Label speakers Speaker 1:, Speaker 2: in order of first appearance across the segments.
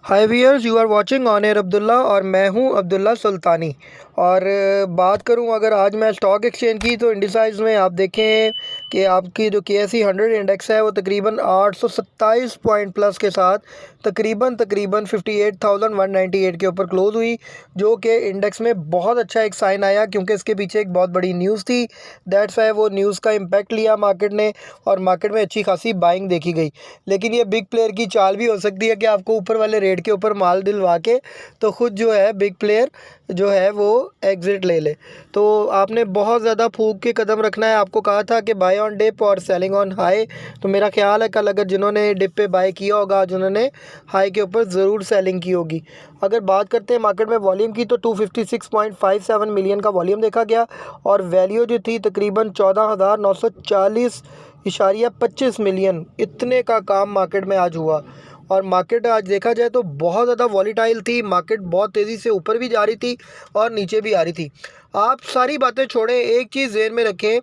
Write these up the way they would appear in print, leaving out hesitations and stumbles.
Speaker 1: Hi viewers, you are watching on air Abdullah और मैं हूं अब्दुल्ला सुल्तानी। और बात करूं अगर आज मैं स्टॉक एक्सचेंज की, तो इंडिसाइज में आप देखें कि आपकी जो KSE 100 इंडेक्स है वो तकरीबन 827 पॉइंट प्लस के साथ तकरीबन 58,198 के ऊपर क्लोज हुई, जो कि इंडेक्स में बहुत अच्छा एक साइन आया क्योंकि इसके पीछे एक बहुत बड़ी न्यूज़ थी। दैट्स वाई वो न्यूज़ का इम्पैक्ट लिया मार्केट ने और मार्केट में अच्छी खासी बाइंग देखी गई। लेकिन ये बिग प्लेयर की चाल भी हो सकती है कि आपको ऊपर वाले रेट के ऊपर माल दिलवा के तो खुद जो है बिग प्लेयर जो है वो एग्ज़िट ले ले। तो आपने बहुत ज़्यादा फूंक के कदम रखना है। आपको कहा था कि बाय ऑन डिप और सेलिंग ऑन हाई, तो मेरा ख्याल है कल अगर जिन्होंने डिप पे बाय किया होगा, जिन्होंने हाई के ऊपर ज़रूर सेलिंग की होगी। अगर बात करते हैं मार्केट में वॉल्यूम की, तो 256.57 मिलियन का वॉल्यूम देखा गया और वैल्यू जो थी तकरीबन 14,940.25 मिलियन, इतने का काम मार्केट में आज हुआ। और मार्केट आज देखा जाए तो बहुत ज़्यादा वॉलीटाइल थी। मार्केट बहुत तेज़ी से ऊपर भी जा रही थी और नीचे भी आ रही थी। आप सारी बातें छोड़ें, एक चीज़ ज़हन में रखें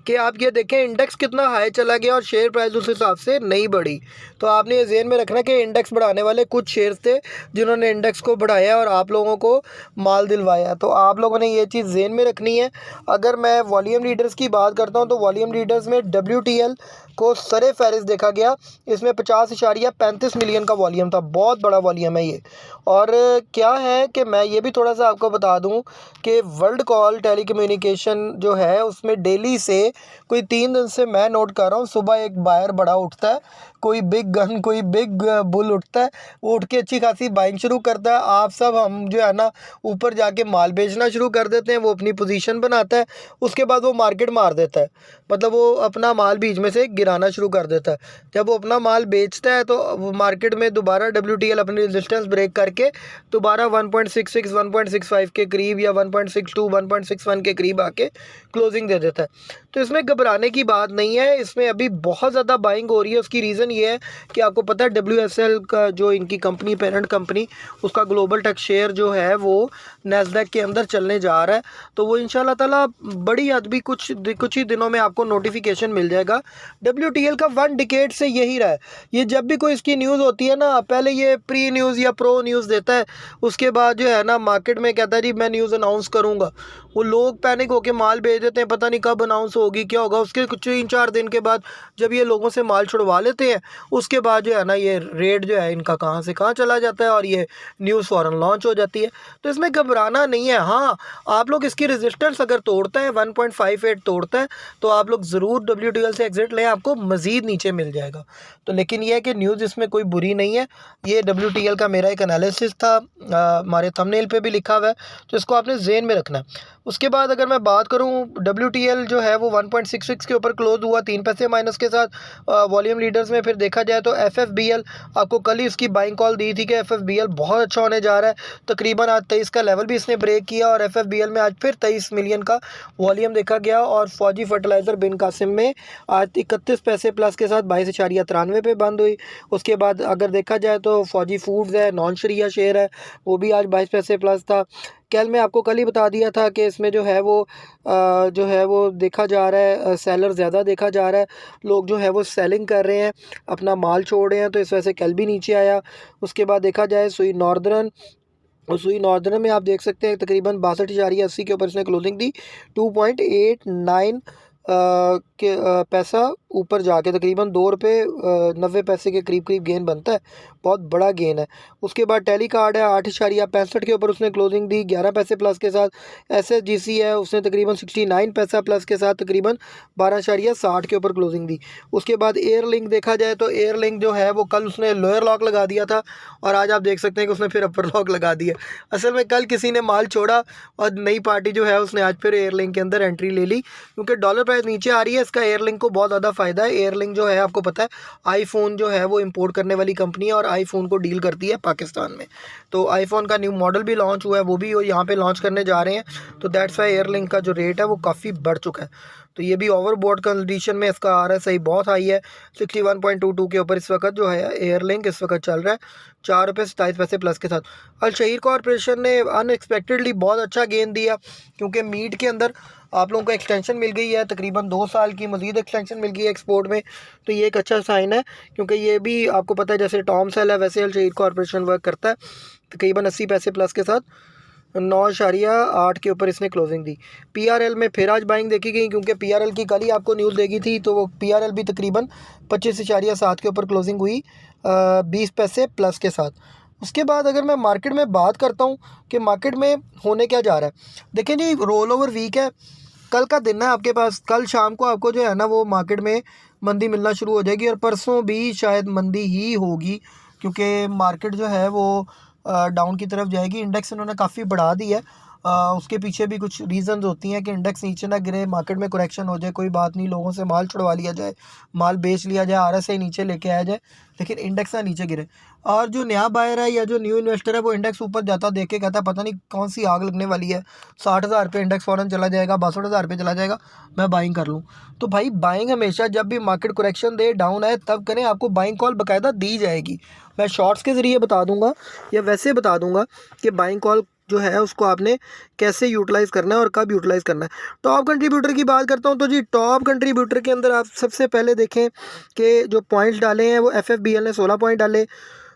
Speaker 1: कि आप ये देखें इंडेक्स कितना हाई चला गया और शेयर प्राइस उस हिसाब से नहीं बढ़ी। तो आपने ये ज़हन में रखना कि इंडेक्स बढ़ाने वाले कुछ शेयर्स थे जिन्होंने इंडेक्स को बढ़ाया और आप लोगों को माल दिलवाया। तो आप लोगों ने ये चीज़ ज़हन में रखनी है। अगर मैं वॉल्यूम लीडर्स की बात करता हूँ तो वॉल्यूम लीडर्स में WTL को सरे फहरिस्त देखा गया। इसमें 50.35 मिलियन का वॉल्यूम था, बहुत बड़ा वॉल्यूम है ये। और क्या है कि मैं ये भी थोड़ा सा आपको बता दूं कि वर्ल्ड कॉल टेलीकम्युनिकेशन जो है उसमें डेली से कोई 3 दिन से मैं नोट कर रहा हूँ, सुबह एक बायर बड़ा उठता है, कोई बिग गन, कोई बिग बुल उठता है, वो उठ के अच्छी खासी बाइंग शुरू करता है। आप सब हम जो है ना ऊपर जाके माल बेचना शुरू कर देते हैं। वो अपनी पोजीशन बनाता है, उसके बाद वो मार्केट मार देता है, मतलब वो अपना माल बीच में से गिराना शुरू कर देता है। जब वो अपना माल बेचता है तो वो मार्केट में दोबारा WTL अपनी रेजिस्टेंस ब्रेक करके दोबारा 1.66 1.65 के करीब या 1.62 1.61 के करीब आके क्लोजिंग दे देता है। तो इसमें घबराने की बात नहीं है। इसमें अभी बहुत ज़्यादा बाइंग हो रही है। उसकी रीज़न ये है कि आपको पता है WSL का जो इनकी कंपनी, पेरेंट कंपनी, उसका ग्लोबल टेक शेयर जो है वो नैस्डैक के अंदर चलने जा रहा है। तो वो इंशाल्लाह ताला बड़ी हद भी कुछ ही दिनों में आपको नोटिफिकेशन मिल जाएगा। WTL का 1 डिकेड से यही रहा है। ये जब भी कोई इसकी न्यूज़ होती है ना, पहले ये प्री न्यूज़ या प्रो न्यूज़ देता है, उसके बाद जो है ना मार्केट में कहता है जी मैं न्यूज़ अनाउंस करूँगा। वो लोग पैनिक होकर माल भेज देते हैं, पता नहीं कब अनाउंस होगी, क्या होगा। उसके कुछ 3-4 दिन के बाद जब ये लोगों से माल छुड़वा लेते हैं, उसके बाद जो है ना ये रेट जो है इनका कहाँ से कहाँ चला जाता है और ये न्यूज़ फ़ौरन लॉन्च हो जाती है। तो इसमें घबराना नहीं है। हाँ, आप लोग इसकी रेजिस्टेंस अगर तोड़ता है, 1.58 तोड़ता है, तो आप लोग ज़रूर WTL से एग्जिट लें, आपको मज़ीद नीचे मिल जाएगा। तो लेकिन ये है कि न्यूज़ इसमें कोई बुरी नहीं है। ये WTL का मेरा एक एनालिसिस था, हमारे थंबनेल पे भी लिखा हुआ है, तो इसको आपने ज़हन में रखना है। उसके बाद अगर मैं बात करूं, WTL जो है वो 1.66 के ऊपर क्लोज हुआ 3 पैसे माइनस के साथ वॉल्यूम लीडर्स में। फिर देखा जाए तो FFBL, आपको कल ही इसकी बाइंग कॉल दी थी कि FFBL बहुत अच्छा होने जा रहा है। तकरीबन आज 23 का लेवल भी इसने ब्रेक किया और FFBL में आज फिर 23 मिलियन का वॉल्यूम देखा गया। और फौजी फर्टिलाइज़र बिन कासिम में आज 31 पैसे प्लस के साथ 22.93 पे बंद हुई। उसके बाद अगर देखा जाए तो फौजी फूड्स है, नॉन शरिया शेयर है, वो भी आज 22 पैसे प्लस था। कल मैं आपको कल ही बता दिया था कि इसमें जो है वो देखा जा रहा है, सेलर ज़्यादा देखा जा रहा है। लोग जो है वो सेलिंग कर रहे हैं, अपना माल छोड़ रहे हैं, तो इस वजह से कल भी नीचे आया। उसके बाद देखा जाए सुई नॉर्दर्न, और सुई नॉर्दर्न में आप देख सकते हैं तकरीबन 62.80 के ऊपर इसने क्लोजिंग दी। 2.89 पैसा ऊपर जाके तकरीबन 2 रुपये 90 पैसे के करीब गेन बनता है, बहुत बड़ा गेन है। उसके बाद टेली कार्ड है 8.65 के ऊपर उसने क्लोजिंग दी 11 पैसे प्लस के साथ। SSGC है, उसने तकरीबन 69 पैसा प्लस के साथ तकरीबन 12.60 के ऊपर क्लोजिंग दी। उसके बाद एयरलिंक देखा जाए तो एयरलिंक जो है वो कल उसने लोअर लॉक लगा दिया था और आज आप देख सकते हैं कि उसने फिर अपर लॉक लगा दिया। असल में कल किसी ने माल छोड़ा और नई पार्टी जो है उसने आज फिर एयरलिंक के अंदर एंट्री ले ली, क्योंकि डॉलर प्राइस नीचे आ रही है। इसका एयरलिंक को बहुत ज़्यादा फ़ायदा है। एयरलिंक जो है आपको पता है आईफोन जो है वो इंपोर्ट करने वाली कंपनी है और आईफोन को डील करती है पाकिस्तान में। तो आईफोन का न्यू मॉडल भी लॉन्च हुआ है, वो भी यहाँ पे लॉन्च करने जा रहे हैं। तो दैट्स वाई एयरलिंक का जो रेट है वो काफ़ी बढ़ चुका है। तो ये भी ओवरबोट कंडीशन में इसका RSI बहुत हाई है, 61.22 के ऊपर इस वक्त जो है एयरलिंक इस वक्त चल रहा है 4 रुपये 27 पैसे प्लस के साथ। अल शहीर कॉरपोरेशन ने अनएक्सपेक्टेडली बहुत अच्छा गेन दिया, क्योंकि मीट के अंदर आप लोगों को एक्सटेंशन मिल गई है, तकरीबन 2 साल की मज़ीद एक्सटेंशन मिल गई है एक्सपोर्ट में, तो ये एक अच्छा साइन है, क्योंकि ये भी आपको पता है जैसे टॉम सेल है वैसे अल शहीद कॉरपोरेशन वर्क करता है। तकरीबन 80 पैसे प्लस के साथ 9.8 के ऊपर इसने क्लोजिंग दी। पीआरएल में फिर आज बाइंग देखी गई, क्योंकि पीआरएल की कल ही आपको न्यूज़ देगी थी, तो वो पीआरएल भी तकरीबन 25.7 के ऊपर क्लोजिंग हुई 20 पैसे प्लस के साथ। उसके बाद अगर मैं मार्केट में बात करता हूँ कि मार्केट में होने क्या जा रहा है, देखें जी रोल ओवर वीक है, कल का दिन है आपके पास, कल शाम को आपको जो है ना वो मार्केट में मंदी मिलना शुरू हो जाएगी और परसों भी शायद मंदी ही होगी, क्योंकि मार्केट जो है वो डाउन की तरफ जाएगी। इंडेक्स इन्होंने काफ़ी बढ़ा दी है, उसके पीछे भी कुछ रीज़न्स होती हैं कि इंडेक्स नीचे ना गिरे, मार्केट में करेक्शन हो जाए, कोई बात नहीं, लोगों से माल छुड़वा लिया जाए, माल बेच लिया जाए, आरएसआई नीचे लेके आया जाए, लेकिन इंडेक्स ना नीचे गिरे। और जो नया बायर है या जो न्यू इन्वेस्टर है वो इंडेक्स ऊपर जाता देख के कहता है पता नहीं कौन सी आग लगने वाली है, 60,000 पे इंडेक्स फ़ौरन चला जाएगा, 62,000 पे चला जाएगा, मैं बाइंग कर लूँ। तो भाई बाइंग हमेशा जब भी मार्केट करेक्शन दे, डाउन आए, तब करें, आपको बाइंग कॉल बाकायदा दी जाएगी। मैं शॉर्ट्स के ज़रिए बता दूंगा या वैसे बता दूंगा कि बाइंग कॉल जो है उसको आपने कैसे यूटिलाइज़ करना है और कब यूटिलाइज़ करना है। टॉप कंट्रीब्यूटर की बात करता हूँ तो जी टॉप कंट्रीब्यूटर के अंदर आप सबसे पहले देखें कि जो पॉइंट्स डाले हैं वो एफएफबीएल ने 16 पॉइंट डाले,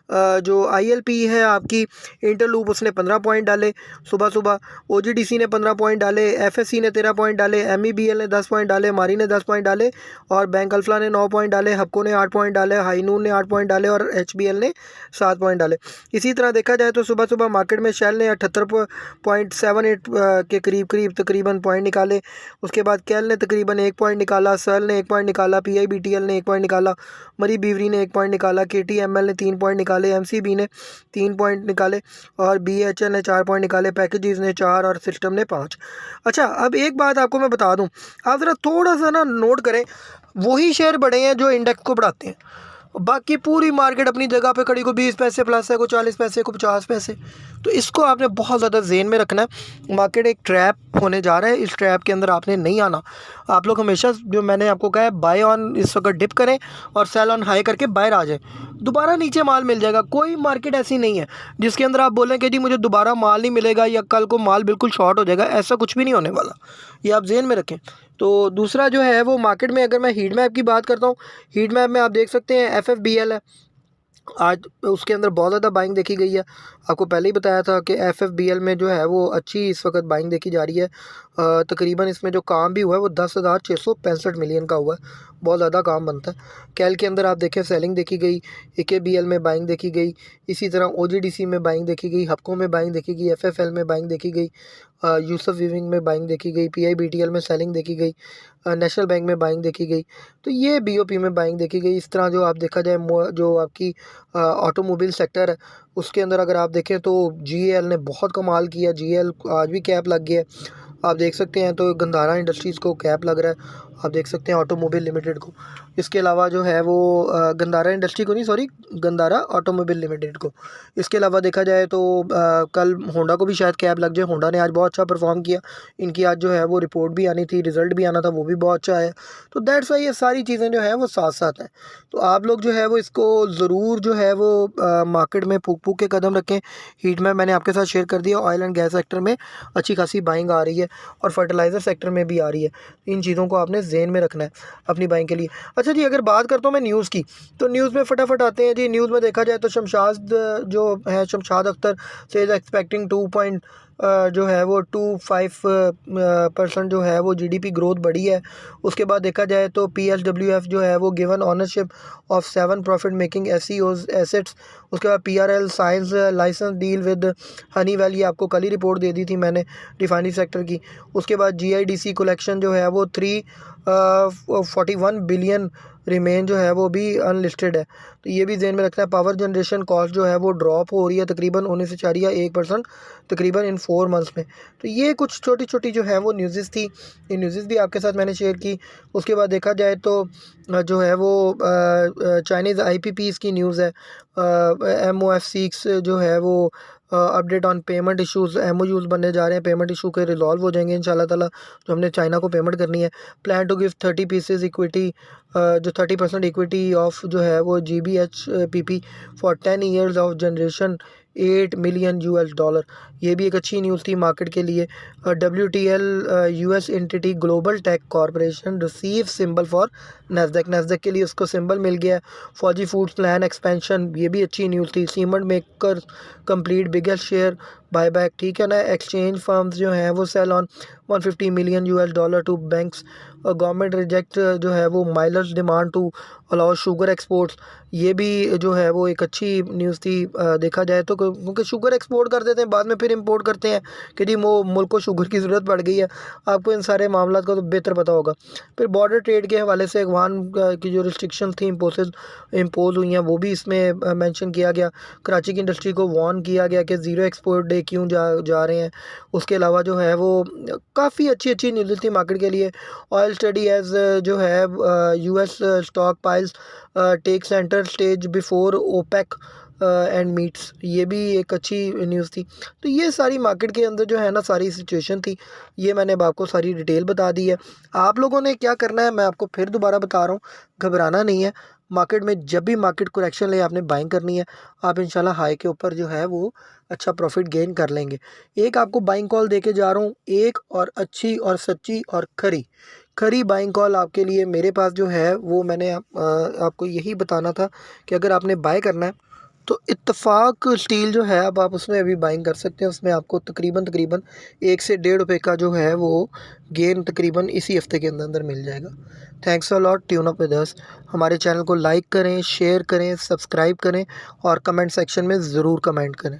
Speaker 1: जो आईएलपी है आपकी इंटरलूप उसने 15 पॉइंट डाले सुबह सुबह, ओजीडीसी ने 15 पॉइंट डाले, एफएससी ने 13 पॉइंट डाले, एमईबीएल ने 10 पॉइंट डाले, मारी ने 10 पॉइंट डाले और बैंक अल्फला ने 9 पॉइंट डाले, हबको ने 8 पॉइंट डाले, हाईनून ने 8 पॉइंट डाले और एचबीएल ने 7 पॉइंट डाले। इसी तरह देखा जाए तो सुबह सुबह मार्केट में शेल ने 78.78 के करीब तकरीबन पॉइंट निकाले। उसके बाद कैल ने तकरीबन 1 पॉइंट निकाला, सल ने 1 पॉइंट निकाला, पीआईबीटीएल ने 1 पॉइंट निकाला, मरी बीवरी ने 1 पॉइंट निकाला, केटीएमएल ने 3 पॉइंट निकाले, एमसीबी ने 3 पॉइंट निकाले और बीएचएल ने 4 पॉइंट निकाले, पैकेजेस ने 4 और सिस्टम ने 5। अच्छा, अब एक बात आपको मैं बता दूं, आप ज़रा थोड़ा सा ना नोट करें, वही शेयर बढ़े हैं जो इंडेक्स को बढ़ाते हैं, बाकी पूरी मार्केट अपनी जगह पे खड़ी, को 20 पैसे प्लस है, को 40 पैसे, को 50 पैसे। तो इसको आपने बहुत ज़्यादा ज़हन में रखना है। मार्केट एक ट्रैप होने जा रहा है, इस ट्रैप के अंदर आपने नहीं आना। आप लोग हमेशा जो मैंने आपको कहा है बाय ऑन इस वक्त डिप करें और सेल ऑन हाई करके बाहर आ जाए, दोबारा नीचे माल मिल जाएगा। कोई मार्केट ऐसी नहीं है जिसके अंदर आप बोलें कि जी मुझे दोबारा माल नहीं मिलेगा या कल को माल बिल्कुल शॉर्ट हो जाएगा, ऐसा कुछ भी नहीं होने वाला, ये आप ज़हन में रखें। तो दूसरा जो है वो मार्केट में अगर मैं हीट मैप की बात करता हूँ, हीट मैप में आप देख सकते हैं एफएफबीएल है, आज उसके अंदर बहुत ज़्यादा बाइंग देखी गई है। आपको पहले ही बताया था कि एफएफबीएल में जो है वो अच्छी इस वक्त बाइंग देखी जा रही है। तकरीबन इसमें जो काम भी हुआ है वो 10,665 मिलियन का हुआ है, बहुत ज़्यादा काम बनता है। कैल के अंदर आप देखें सेलिंग देखी गई, एकेबीएल में बाइंग देखी गई, इसी तरह ओजीडीसी में बाइंग देखी गई, हबको में बाइंग देखी गई, एफएफएल में बाइंग देखी गई, यूसुफ वीविंग में बाइंग देखी गई, पीआईबीटीएल में सेलिंग देखी गई, नेशनल बैंक में बाइंग देखी गई, तो ये बीओपी में बाइंग देखी गई। इस तरह जो आप देखा जाए जो आपकी ऑटोमोबाइल सेक्टर है उसके अंदर अगर आप देखें तो जीएल ने बहुत कमाल किया, जीएल आज भी कैप लग गया है, आप देख सकते हैं। तो गंधारा इंडस्ट्रीज़ को कैप लग रहा है, आप देख सकते हैं ऑटोमोबाइल लिमिटेड को। इसके अलावा जो है वो गंधारा इंडस्ट्री को नहीं, सॉरी, गंधारा ऑटोमोबाइल लिमिटेड को। इसके अलावा देखा जाए तो कल होंडा को भी शायद कैप लग जाए, होंडा ने आज बहुत अच्छा परफॉर्म किया, इनकी आज जो है वो रिपोर्ट भी आनी थी, रिज़ल्ट भी आना था, वो भी बहुत अच्छा है। तो दैट्स वाई ये सारी चीज़ें जो है वो साथ साथ हैं। तो आप लोग जो है वो इसको ज़रूर जो है वो मार्केट में फूक फूक के कदम रखें। हीट में मैंने आपके साथ शेयर कर दिया, ऑयल एंड गैस सेक्टर में अच्छी खासी बाइंग आ रही है और फर्टिलाइज़र सेक्टर में भी आ रही है। इन चीज़ों को आपने ज़हन में रखना है अपनी बाइंग के लिए। अच्छा जी, अगर बात करता हूँ मैं न्यूज़ की, तो न्यूज़ में फटाफट आते हैं जी। न्यूज़ में देखा जाए तो शमशाद जो है, शमशाद अख्तर से इज़ एक्सपेक्टिंग जो है वो 25% जो है वो जीडीपी ग्रोथ बढ़ी है। उसके बाद देखा जाए तो पीएसडब्ल्यूएफ जो है वो given ownership of 7 profit making assets. उसके बाद PRL signs license deal with Honeywell, ये आपको कल ही रिपोर्ट दे दी थी मैंने रिफाइनरी सेक्टर की। उसके बाद जीआईडीसी कलेक्शन जो है वो 341 बिलियन रिमेन जो है वो भी अनलिस्टेड है, तो ये भी ध्यान में रखना है। पावर जनरेशन कॉस्ट जो है वो ड्रॉप हो रही है तकरीबन 19.1% तकरीबन इन 4 मंथ्स में। तो ये कुछ छोटी छोटी जो है वो न्यूज़ थी, ये न्यूज़ भी आपके साथ मैंने शेयर की। उसके बाद देखा जाए तो जो है वो चाइनीज़ आईपीपीज़ की न्यूज़ है, MOF6 जो है वो update on payment issues, MOUs बनने जा रहे हैं, पेमेंट इशू के रिजॉल्व हो जाएंगे इंशाल्लाह ताला, जो हमने चाइना को पेमेंट करनी है। Plan to give 30 pieces equity, जो 30% इक्विटी ऑफ जो है वो GBHPP for 10 years of generation $8 million. ये भी एक अच्छी न्यूज़ थी मार्केट के लिए। WTL US entity global tech corporation receive symbol for Nasdaq के लिए उसको सिंबल मिल गया। फौजी फूड्स प्लान एक्सपेंशन, ये भी अच्छी न्यूज़ थी। Cement maker complete biggest share buyback, ठीक है ना। एक्सचेंज फर्म्स जो हैं वो sell on $150 million to banks. Government reject जो है वो millers demand to allow sugar exports, ये भी जो है वो एक अच्छी न्यूज़ थी देखा जाए तो, क्योंकि शुगर एक्सपोर्ट कर देते हैं बाद में फिर इंपोर्ट करते हैं कि जी वो मुल्क को शुगर की ज़रूरत पड़ गई है। आपको इन सारे मामला का तो बेहतर पता होगा। फिर बॉर्डर ट्रेड के हवाले से अफगान की जो रिस्ट्रिक्शन थी इम्पोज हुई हैं वो भी इसमें मेंशन किया गया। कराची की इंडस्ट्री को वार्न किया गया कि ज़ीरो एक्सपोर्ट डे क्यों जा रहे हैं। उसके अलावा जो है वो काफ़ी अच्छी न्यूज़ थी मार्केट के लिए। ऑयल स्टडी एज जो है US stockpiles take centre stage before OPEC and meets, ये भी एक अच्छी न्यूज़ थी। तो ये सारी मार्केट के अंदर जो है ना सारी सिचुएशन थी, ये मैंने आपको सारी डिटेल बता दी है। आप लोगों ने क्या करना है मैं आपको फिर दोबारा बता रहा हूँ, घबराना नहीं है। मार्केट में जब भी मार्केट करेक्शन ले आपने बाइंग करनी है, आप इंशाल्लाह हाई के ऊपर जो है वो अच्छा प्रॉफिट गेन कर लेंगे। एक आपको बाइंग कॉल दे के जा रहा हूँ, एक और अच्छी और सच्ची और खरी बाइंग कॉल आपके लिए मेरे पास जो है वो मैंने आपको यही बताना था कि अगर आपने बाय करना है तो इत्तेफाक स्टील जो है अब आप उसमें अभी बाइंग कर सकते हैं। उसमें आपको तकरीबन 1 से ₹1.5 का जो है वो गेन तकरीबन इसी हफ्ते के अंदर मिल जाएगा। Thanks a lot, tune up with us. हमारे चैनल को लाइक करें, शेयर करें, सब्सक्राइब करें और कमेंट सेक्शन में ज़रूर कमेंट करें।